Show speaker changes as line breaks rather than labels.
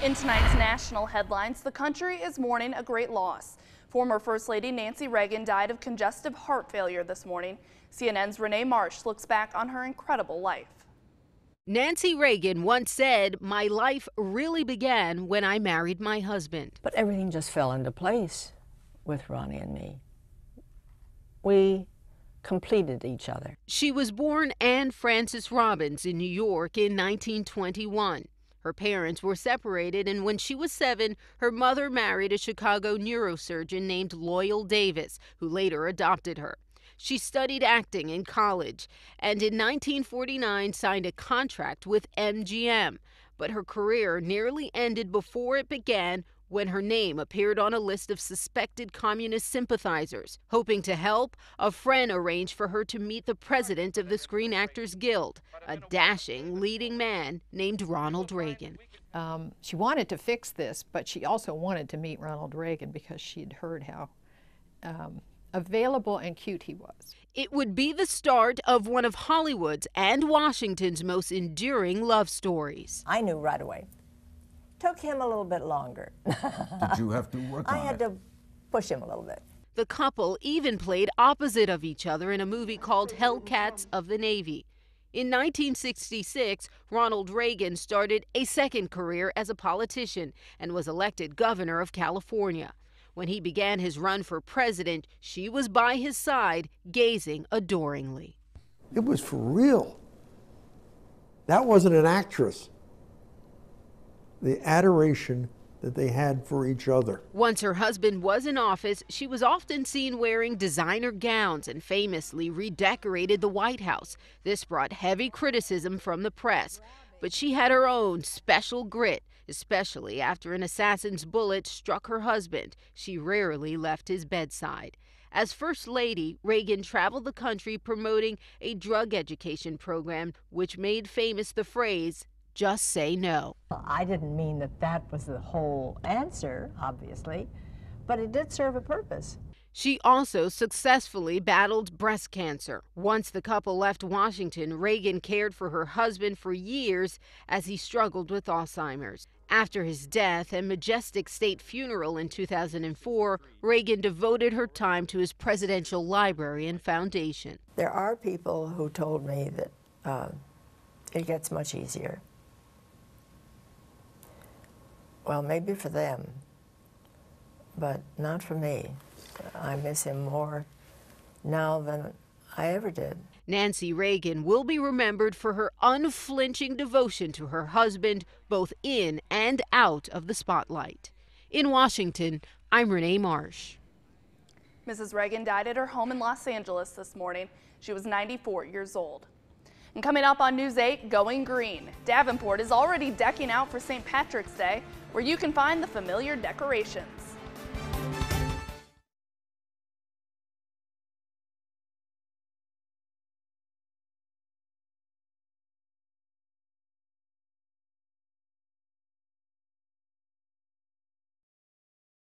In tonight's national headlines, the country is mourning a great loss. Former First Lady Nancy Reagan died of congestive heart failure this morning. CNN's Renee Marsh looks back on her incredible life.
Nancy Reagan once said, "My life really began when I married my husband."
But everything just fell into place with Ronnie and me. We completed each other.
She was born Anne Frances Robbins in New York in 1921. Her parents were separated, and when she was 7, her mother married a Chicago neurosurgeon named Loyal Davis, who later adopted her. She studied acting in college and in 1949 signed a contract with MGM. But her career nearly ended before it began when her name appeared on a list of suspected communist sympathizers. Hoping to help, a friend arranged for her to meet the president of the Screen Actors Guild, a dashing leading man named Ronald Reagan.
She wanted to fix this, but she also wanted to meet Ronald Reagan because she had heard how available and cute he was.
It would be the start of one of Hollywood's and Washington's most enduring love stories.
I knew right away. Took him a little bit longer.
Did you have to work on it?
I had to push him a little bit.
The couple even played opposite of each other in a movie called Hellcats of the Navy. In 1966, Ronald Reagan started a second career as a politician and was elected governor of California. When he began his run for president, she was by his side, gazing adoringly.
It was for real. That wasn't an actress. The adoration that they had for each other.
Once her husband was in office, she was often seen wearing designer gowns and famously redecorated the White House. This brought heavy criticism from the press. But she had her own special grit, especially after an assassin's bullet struck her husband. She rarely left his bedside. As First Lady, Reagan traveled the country promoting a drug education program, which made famous the phrase, "Just say no."
I didn't mean that that was the whole answer, obviously, but it did serve a purpose.
She also successfully battled breast cancer. Once the couple left Washington, Reagan cared for her husband for years as he struggled with Alzheimer's. After his death and majestic state funeral in 2004, Reagan devoted her time to his Presidential Library and Foundation.
There are people who told me that it gets much easier. Well, maybe for them, but not for me. I miss him more now than I ever did.
Nancy Reagan will be remembered for her unflinching devotion to her husband, both in and out of the spotlight. In Washington, I'm Renee Marsh.
Mrs. Reagan died at her home in Los Angeles this morning. She was 94 years old. And coming up on News 8, Going Green. Davenport is already decking out for St. Patrick's Day, where you can find the familiar decorations.